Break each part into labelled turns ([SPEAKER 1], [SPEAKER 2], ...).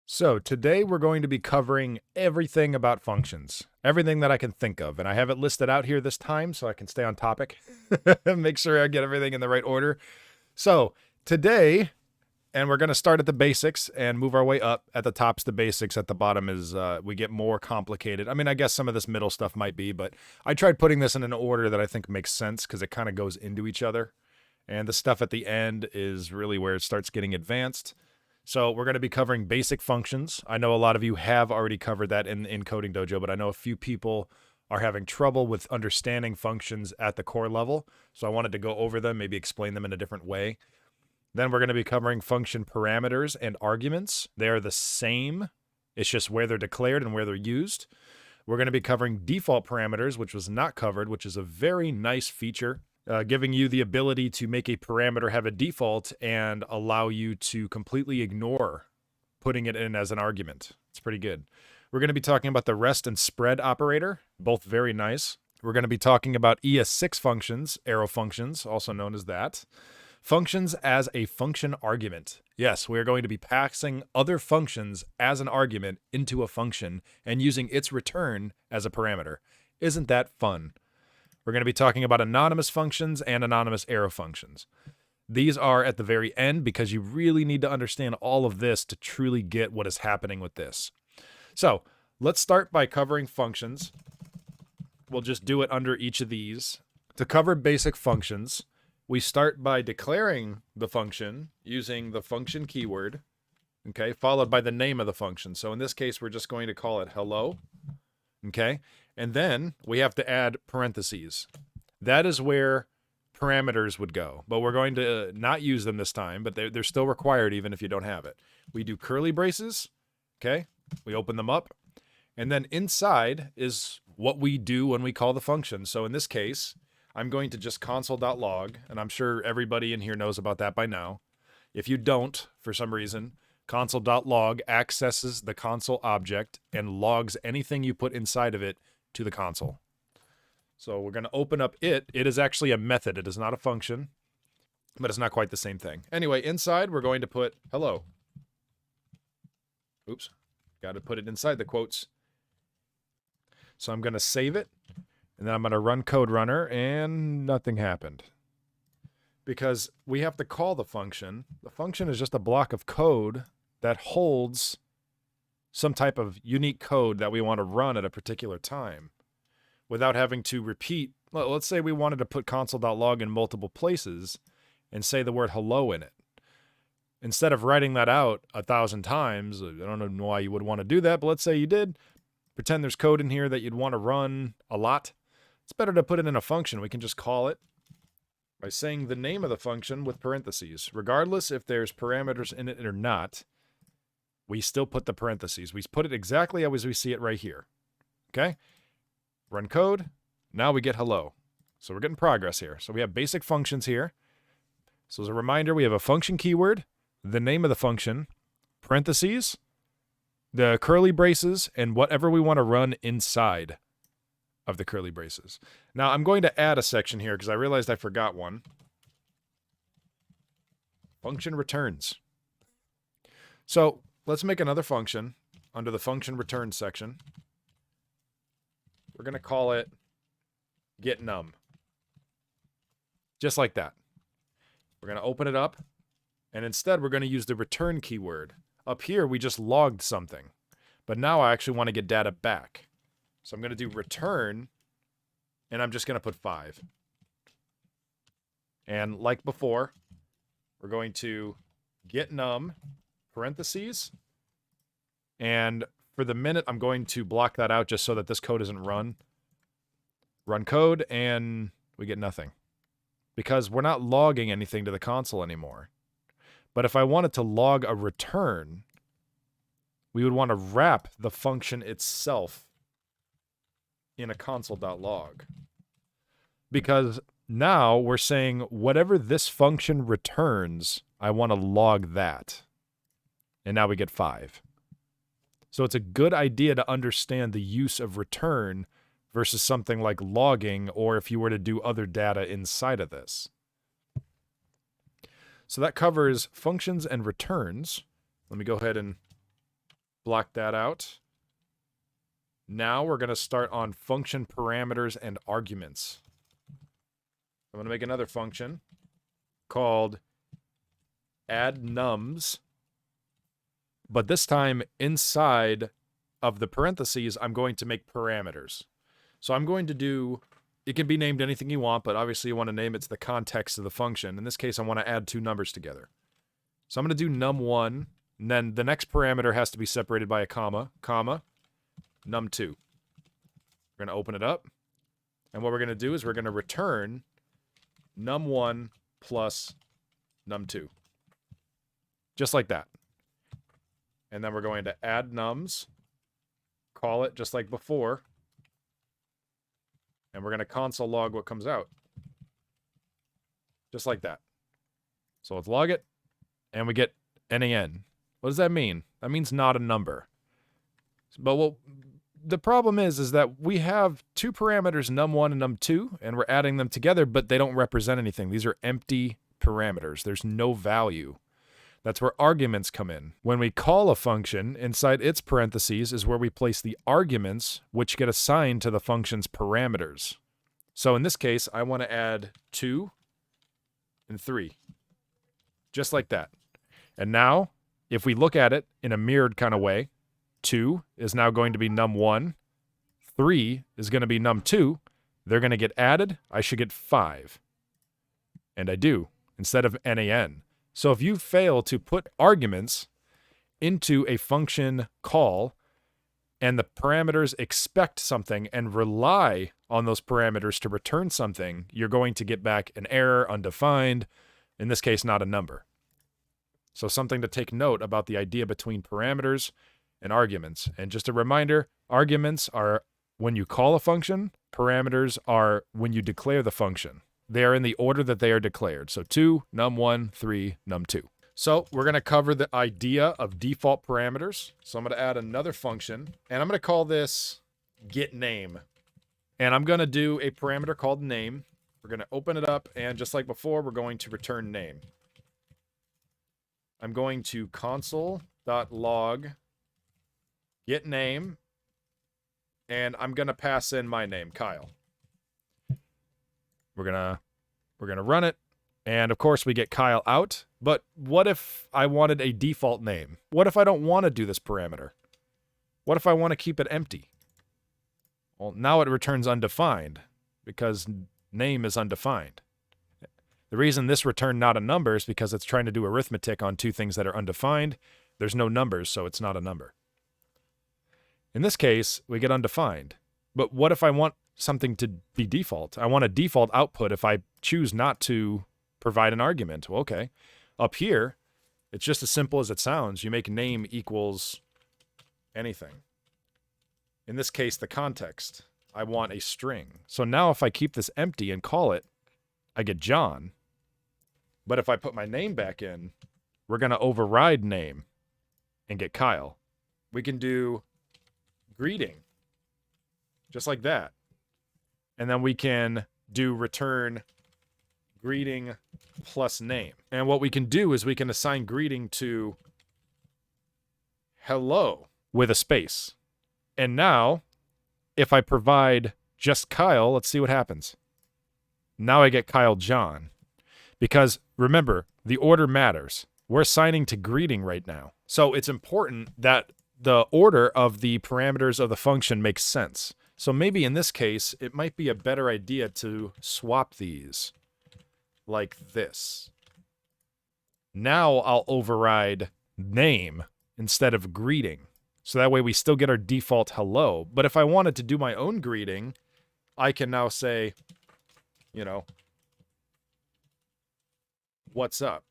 [SPEAKER 1] So today we're going to be covering everything about functions, everything that I can think of. And I have it listed out here this time so I can stay on topic, make sure I get everything in the right order. So today, and we're going to start at the basics and move our way up. At the top's the basics. At the bottom is we get more complicated. I mean, I guess some of this middle stuff might be, but I tried putting this in an order that I think makes sense because it kind of goes into each other. And the stuff at the end is really where it starts getting advanced. So we're going to be covering basic functions. I know a lot of you have already covered that in Coding Dojo, but I know a few people are having trouble with understanding functions at the core level. So I wanted to go over them, maybe explain them in a different way. Then we're going to be covering function parameters and arguments. They're the same. It's just where they're declared and where they're used. We're going to be covering default parameters, which was not covered, which is a very nice feature. Giving you the ability to make a parameter have a default and allow you to completely ignore putting it in as an argument. It's pretty good. We're going to be talking about the rest and spread operator, both very nice. We're going to be talking about ES6 functions, arrow functions, also known as that. Functions as a function argument. Yes, we are going to be passing other functions as an argument into a function and using its return as a parameter. Isn't that fun? We're going to be talking about anonymous functions and anonymous arrow functions. These are at the very end because you really need to understand all of this to truly get what is happening with this. So let's start by covering functions. We'll just do it under each of these. To cover basic functions, we start by declaring the function using the function keyword, okay, followed by the name of the function. So in this case, we're just going to call it hello, okay? And then we have to add parentheses. That is where parameters would go, but we're going to not use them this time, but they're still required even if you don't have it. We do curly braces, okay? We open them up, and then inside is what we do when we call the function. So in this case, I'm going to just console.log, and I'm sure everybody in here knows about that by now. If you don't, for some reason, console.log accesses the console object and logs anything you put inside of it to the console. So we're going to open up it. It is actually a method. It is not a function, but it's not quite the same thing. Anyway, inside we're going to put hello. Oops, got to put it inside the quotes. So I'm going to save it, and then I'm going to run code runner, and nothing happened. Because we have to call the function. The function is just a block of code that holds some type of unique code that we want to run at a particular time without having to repeat. Let's say we wanted to put console.log in multiple places and say the word hello in it. Instead of writing that out 1,000 times, I don't know why you would want to do that, but let's say you did. Pretend there's code in here that you'd want to run a lot. It's better to put it in a function. We can just call it by saying the name of the function with parentheses. Regardless if there's parameters in it or not, we still put the parentheses. We put it exactly as we see it right here. Okay? Run code. Now we get hello. So we're getting progress here. So we have basic functions here. So as a reminder, we have a function keyword, the name of the function, parentheses, the curly braces, and whatever we want to run inside of the curly braces. Now I'm going to add a section here because I realized I forgot one. Function returns. So let's make another function under the function return section. We're going to call it getNum. Just like that. We're going to open it up, and instead we're going to use the return keyword. Up here we just logged something, but now I actually want to get data back. So I'm going to do return, and I'm just going to put 5. And like before, we're going to getNum, parentheses, and for the minute, I'm going to block that out just so that this code isn't run. Run code, and we get nothing. Because we're not logging anything to the console anymore. But if I wanted to log a return, we would want to wrap the function itself in a console.log. Because now we're saying whatever this function returns, I want to log that. And now we get 5. So it's a good idea to understand the use of return versus something like logging, or if you were to do other data inside of this. So that covers functions and returns. Let me go ahead and Block that out. Now we're going to start on function parameters and arguments. I'm going to make another function called add nums, but this time inside of the parentheses, I'm going to make parameters. So I'm going to do, it can be named anything you want, but obviously you want to name it to the context of the function. In this case, I want to add two numbers together. So I'm going to do num1, and then the next parameter has to be separated by a comma, num2. We're going to open it up, and what we're going to do is we're going to return num1 plus num2. Just like that. And then we're going to add nums, call it just like before, and we're going to console log what comes out. Just like that. So let's log it, and we get NaN. What does that mean? That means not a number. But the problem is that we have two parameters, num1 and num2, and we're adding them together, but they don't represent anything. These are empty parameters. There's no value. That's where arguments come in. When we call a function, inside its parentheses is where we place the arguments, which get assigned to the function's parameters. So in this case, I want to add 2 and 3. Just like that. And now, if we look at it in a mirrored kind of way, 2 is now going to be num1. 3 is going to be num2. They're going to get added. I should get 5. And I do, instead of NaN. So if you fail to put arguments into a function call and the parameters expect something and rely on those parameters to return something, you're going to get back an error, undefined, in this case, not a number. So something to take note about the idea between parameters and arguments. And just a reminder, arguments are when you call a function, parameters are when you declare the function. They are in the order that they are declared. So 2, num1, 3, num2. So we're going to cover the idea of default parameters. So I'm going to add another function, and I'm going to call this getName. And I'm going to do a parameter called name. We're going to open it up, and just like before, we're going to return name. I'm going to console.log getName, and I'm going to pass in my name, Kyle. We're gonna run it, and of course we get Kyle out. But what if I wanted a default name? What if I don't want to do this parameter? What if I want to keep it empty? Well, now it returns undefined because name is undefined. The reason this returned not a number is because it's trying to do arithmetic on two things that are undefined. There's no numbers, so it's not a number. In this case, we get undefined. But what if I want something to be default? I want a default output if I choose not to provide an argument. Well, okay. Up here, it's just as simple as it sounds. You make name equals anything. In this case, the context. I want a string. So now if I keep this empty and call it, I get John. But if I put my name back in, we're going to override name and get Kyle. We can do greeting. Just like that. And then we can do return greeting plus name. And what we can do is we can assign greeting to hello with a space. And now, if I provide just Kyle, let's see what happens. Now I get Kyle John. Because remember, the order matters. We're assigning to greeting right now. So it's important that the order of the parameters of the function makes sense. So maybe in this case, it might be a better idea to swap these like this. Now I'll override name instead of greeting. So that way we still get our default hello. But if I wanted to do my own greeting, I can now say, you know, what's up?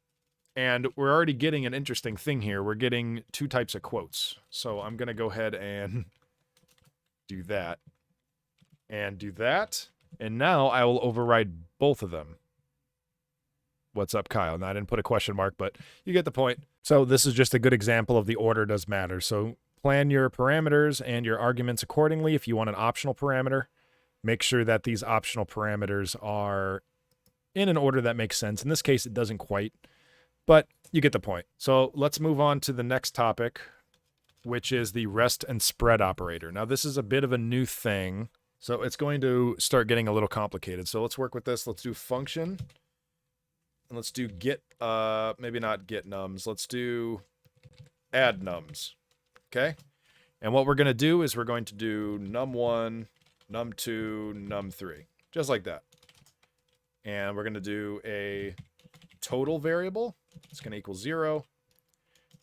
[SPEAKER 1] And we're already getting an interesting thing here. We're getting two types of quotes. So I'm going to go ahead and do that. And do that. And now I will override both of them. What's up, Kyle? Now, I didn't put a question mark, but you get the point. So this is just a good example of the order does matter. So plan your parameters and your arguments accordingly. If you want an optional parameter, make sure that these optional parameters are in an order that makes sense. In this case, it doesn't quite, but you get the point. So let's move on to the next topic, which is the rest and spread operator. Now, this is a bit of a new thing, so it's going to start getting a little complicated. So let's work with this. Let's do function, and let's do get, maybe not get nums. Let's do add nums, okay? And what we're going to do is we're going to do num1, num2, num3, just like that. And we're going to do a total variable. It's going to equal 0.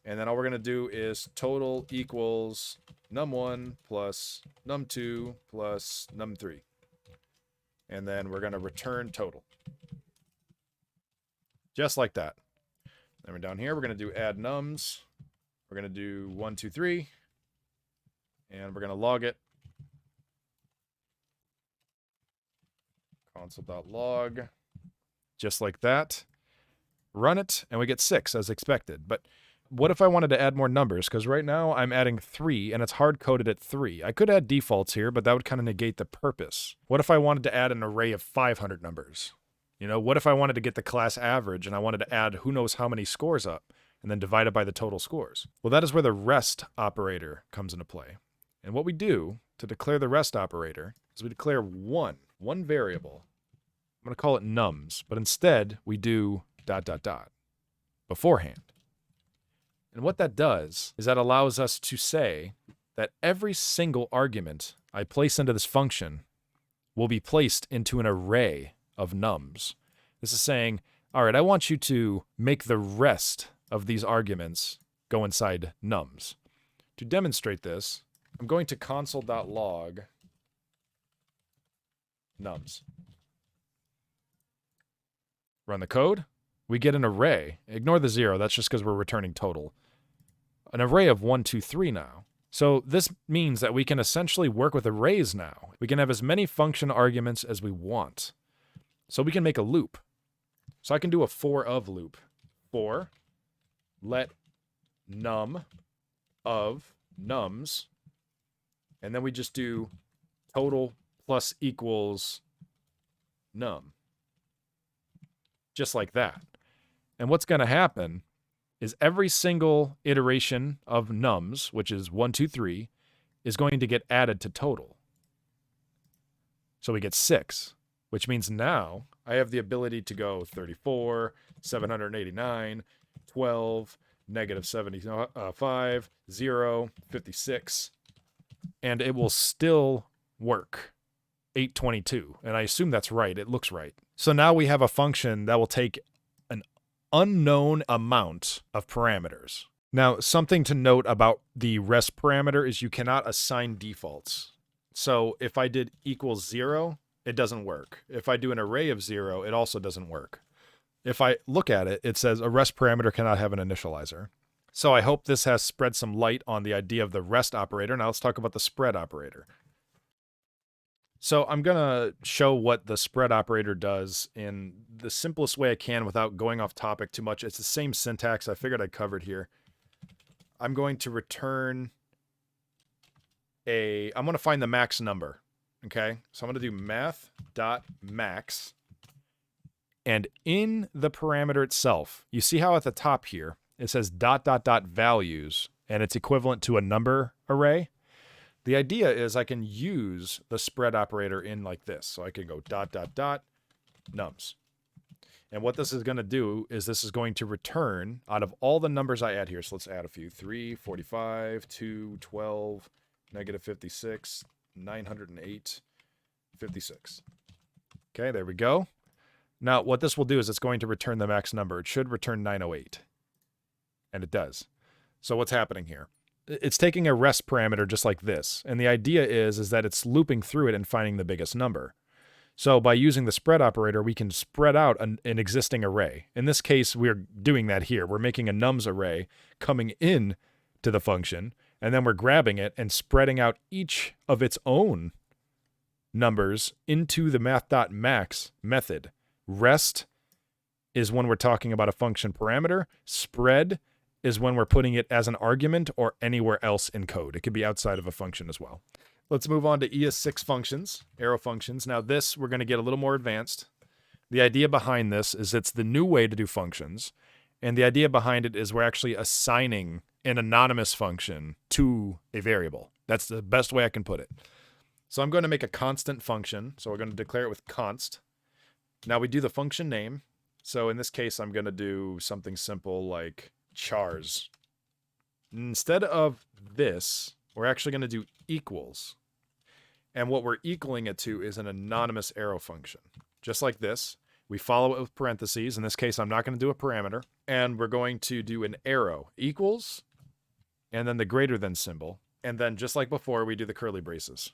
[SPEAKER 1] And then all we're going to do is total equals num1 plus num2 plus num3. And then we're going to return total. Just like that. Then we're down here. We're going to do add nums. We're going to do 1, 2, 3. And we're going to log it. Console.log. Just like that. Run it, and we get 6 as expected. But what if I wanted to add more numbers? Because right now I'm adding 3, and it's hard-coded at 3. I could add defaults here, but that would kind of negate the purpose. What if I wanted to add an array of 500 numbers? You know, what if I wanted to get the class average, and I wanted to add who knows how many scores up, and then divide it by the total scores? Well, that is where the rest operator comes into play. And what we do to declare the rest operator is we declare one variable. I'm going to call it nums, but instead we do ... beforehand. And what that does is that allows us to say that every single argument I place into this function will be placed into an array of nums. This is saying, all right, I want you to make the rest of these arguments go inside nums. To demonstrate this, I'm going to console.log nums. Run the code. We get an array. Ignore the 0. That's just because we're returning total. An array of 1, 2, 3 now. So this means that we can essentially work with arrays now. We can have as many function arguments as we want. So we can make a loop. So I can do a for of loop. For let num of nums. And then we just do total plus equals num. Just like that. And what's going to happen is every single iteration of nums, which is 1, 2, 3, is going to get added to total. So we get 6, which means now I have the ability to go 34, 789, 12, negative 75, 0, 56, and it will still work. 822, and I assume that's right. It looks right. So now we have a function that will take an unknown amount of parameters. Now, something to note about the rest parameter is you cannot assign defaults. So if I did equals 0, it doesn't work. If I do an array of 0, it also doesn't work. If I look at it, it says a rest parameter cannot have an initializer. So I hope this has spread some light on the idea of the rest operator. Now let's talk about the spread operator. So I'm going to show what the spread operator does in the simplest way I can without going off topic too much. It's the same syntax I figured I covered here. I'm going to return I'm going to find the max number. Okay, so I'm going to do math.max. And in the parameter itself, you see how at the top here, it says ... values, and it's equivalent to a number array. The idea is I can use the spread operator in like this. So I can go ... nums. And what this is going to do is this is going to return out of all the numbers I add here. So let's add a few. 3, 45, 2, 12, negative 56, 908, 56. Okay, there we go. Now what this will do is it's going to return the max number. It should return 908. And it does. So what's happening here? It's taking a rest parameter just like this. And the idea is that it's looping through it and finding the biggest number. So by using the spread operator, we can spread out an existing array. In this case, we're doing that here. We're making a nums array coming in to the function, and then we're grabbing it and spreading out each of its own numbers into the math.max method. Rest is when we're talking about a function parameter. Spread is when we're putting it as an argument or anywhere else in code. It could be outside of a function as well. Let's move on to ES6 functions, arrow functions. Now this, we're going to get a little more advanced. The idea behind this is it's the new way to do functions. And the idea behind it is we're actually assigning an anonymous function to a variable. That's the best way I can put it. So I'm going to make a constant function. So we're going to declare it with const. Now we do the function name. So in this case, I'm going to do something simple like chars. Instead of this, we're actually going to do equals. And what we're equaling it to is an anonymous arrow function. Just like this. We follow it with parentheses. In this case, I'm not going to do a parameter. And we're going to do an arrow equals, and then the greater than symbol. And then just like before, we do the curly braces.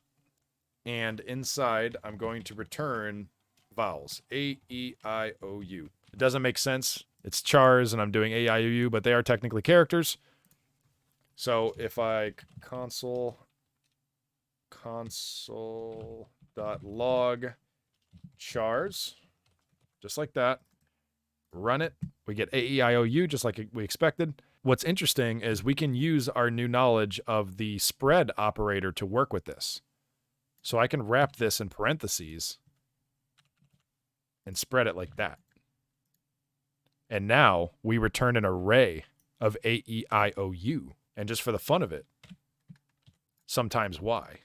[SPEAKER 1] And inside, I'm going to return vowels. A, E, I, O, U. It doesn't make sense. It's chars, and I'm doing A, I, O, U, but they are technically characters. So if I console.log chars, just like that, run it, we get A-E-I-O-U just like we expected. What's interesting is we can use our new knowledge of the spread operator to work with this. So I can wrap this in parentheses and spread it like that. And now we return an array of A-E-I-O-U. And just for the fun of it, sometimes Y.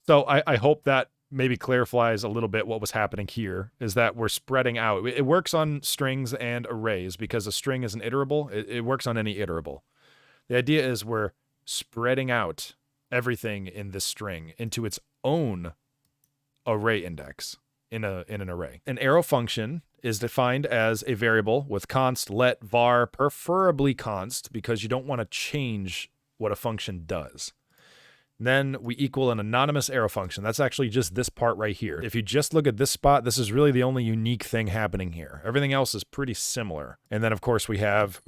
[SPEAKER 1] So I hope that maybe clarifies a little bit what was happening here, is that we're spreading out. It works on strings and arrays because a string is an iterable. It works on any iterable. The idea is we're spreading out everything in this string into its own array index in an array. An arrow function is defined as a variable with const, let, var, preferably const, because you don't want to change what a function does. Then we equal an anonymous arrow function. That's actually just this part right here. If you just look at this spot, this is really the only unique thing happening here. Everything else is pretty similar. And then of course we have,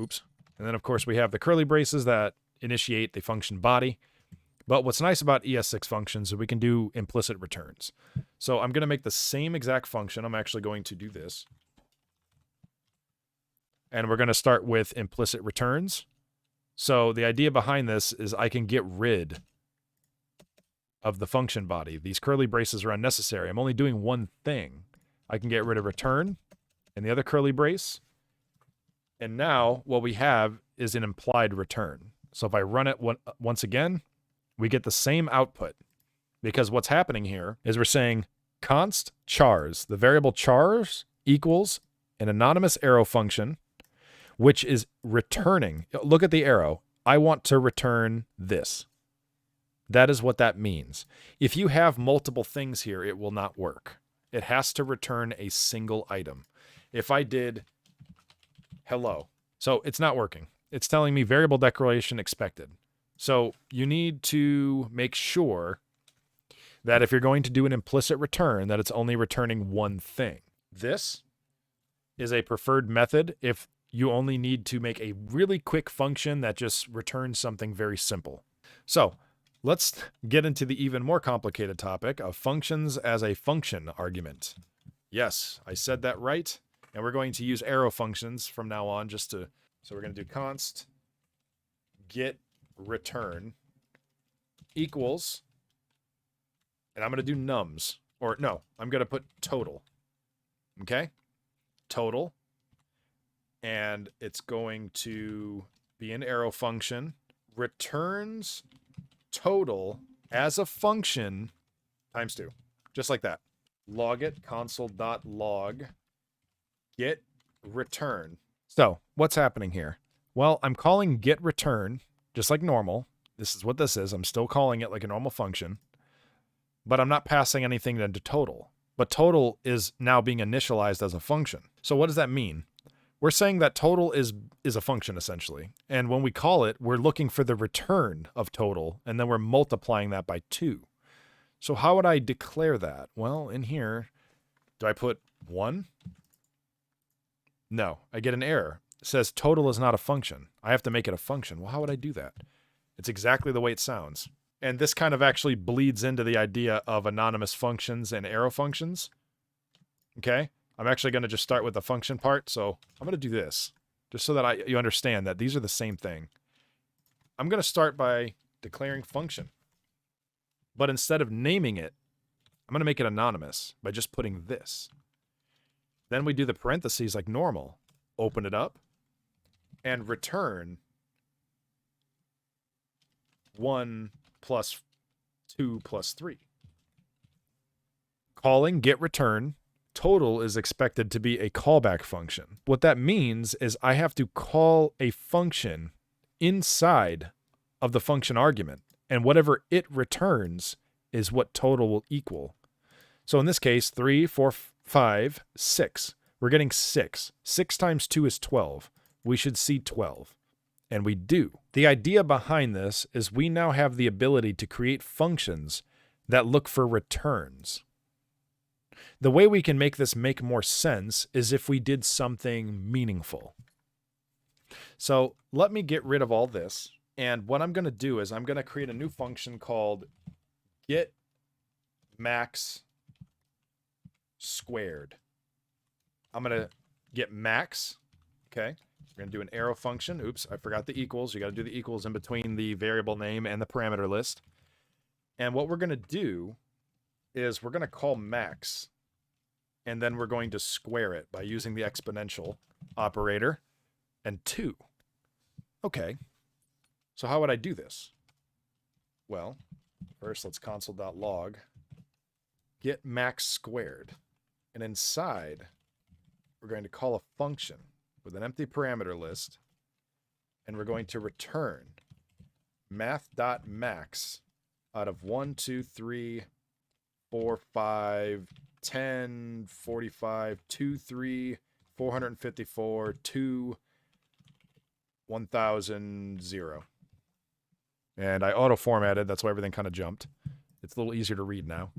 [SPEAKER 1] the curly braces that initiate the function body. But what's nice about ES6 functions is we can do implicit returns. So I'm going to make the same exact function. I'm actually going to do this. And we're going to start with implicit returns. So the idea behind this is I can get rid of the function body. These curly braces are unnecessary. I'm only doing one thing. I can get rid of return and the other curly brace. And now what we have is an implied return. So if I run it once again, we get the same output, because what's happening here is we're saying const chars, the variable chars equals an anonymous arrow function, which is returning. Look at the arrow. I want to return this. That is what that means. If you have multiple things here, it will not work. It has to return a single item. If I did hello, so it's not working. It's telling me variable declaration expected. So you need to make sure that if you're going to do an implicit return, that it's only returning one thing. This is a preferred method if you only need to make a really quick function that just returns something very simple. So let's get into the even more complicated topic of functions as a function argument. Yes, I said that right. And we're going to use arrow functions from now on so we're going to do const get return equals, and I'm going to do nums, or no, I'm going to put total. Okay? Total. And it's going to be an arrow function. Returns total as a function times 2. Just like that. Log it, console.log get return. So what's happening here? Well, I'm calling get return just like normal. This is what this is. I'm still calling it like a normal function, but I'm not passing anything into total. But total is now being initialized as a function. So what does that mean? We're saying that total is a function essentially. And when we call it, we're looking for the return of total, and then we're multiplying that by 2. So how would I declare that? Well, in here, do I put 1? No, I get an error. It says total is not a function. I have to make it a function. Well, how would I do that? It's exactly the way it sounds. And this kind of actually bleeds into the idea of anonymous functions and arrow functions. Okay? I'm actually going to just start with the function part. So I'm going to do this just so that you understand that these are the same thing. I'm going to start by declaring function. But instead of naming it, I'm going to make it anonymous by just putting this. Then we do the parentheses like normal. Open it up and return 1 plus 2 plus 3. Calling get return, total is expected to be a callback function. What that means is I have to call a function inside of the function argument, and whatever it returns is what total will equal. So in this case, 3, 4, 5, 6. We're getting 6. 6 times 2 is 12. We should see 12. And we do. The idea behind this is we now have the ability to create functions that look for returns. The way we can make this make more sense is if we did something meaningful. So let me get rid of all this. And what I'm going to do is I'm going to create a new function called get max squared. I'm going to get max. Okay. We're going to do an arrow function. Oops, I forgot the equals. You got to do the equals in between the variable name and the parameter list. And what we're going to do is we're going to call max, and then we're going to square it by using the exponential operator and 2. Okay. So how would I do this? Well, first let's console.log get max squared. And inside, we're going to call a function with an empty parameter list, and we're going to return math.max out of 1, 2, 3, 4, 5, 10, 45, 2, 3, 454, 2, 1000, 0. And I auto-formatted, that's why everything kind of jumped. It's a little easier to read now.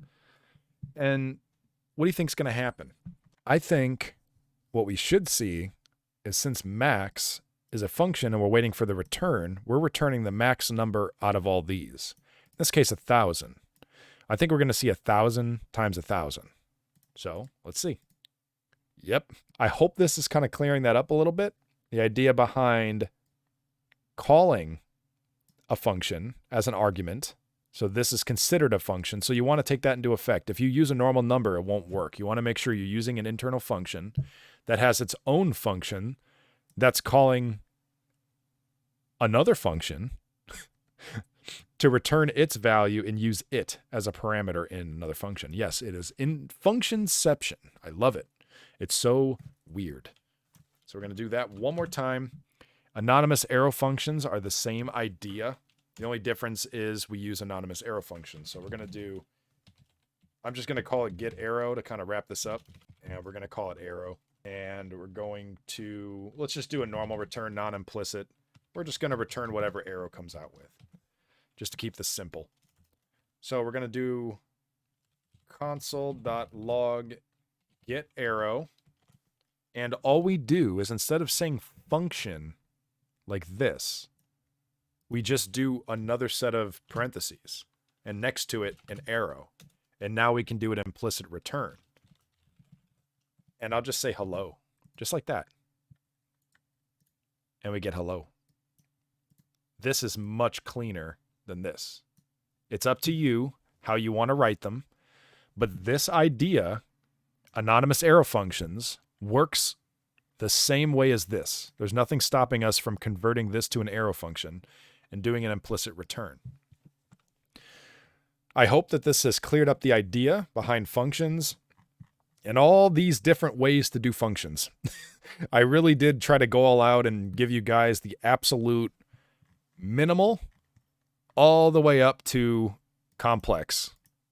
[SPEAKER 1] And what do you think's going to happen? I think what we should see is since max is a function and we're waiting for the return, we're returning the max number out of all these. In this case, 1,000. I think we're going to see 1,000 times 1,000. So let's see. Yep. I hope this is kind of clearing that up a little bit. The idea behind calling a function as an argument. So this is considered a function. So you want to take that into effect. If you use a normal number, it won't work. You want to make sure you're using an internal function that has its own function that's calling another function to return its value and use it as a parameter in another function. Yes, it is in functionception. I love it. It's so weird. So we're going to do that one more time. Anonymous arrow functions are the same idea. The only difference is we use anonymous arrow functions. So we're going to do, I'm just going to call it get arrow to kind of wrap this up. And we're going to call it arrow. And we're going to, let's just do a normal return, non-implicit. We're just going to return whatever arrow comes out with, just to keep this simple. So we're going to do console.log get arrow. And all we do is instead of saying function like this, we just do another set of parentheses and next to it an arrow. And now we can do an implicit return. And I'll just say hello, just like that. And we get hello. This is much cleaner than this. It's up to you how you want to write them. But this idea, anonymous arrow functions, works the same way as this. There's nothing stopping us from converting this to an arrow function and doing an implicit return. I hope that this has cleared up the idea behind functions and all these different ways to do functions. I really did try to go all out and give you guys the absolute minimal all the way up to complex.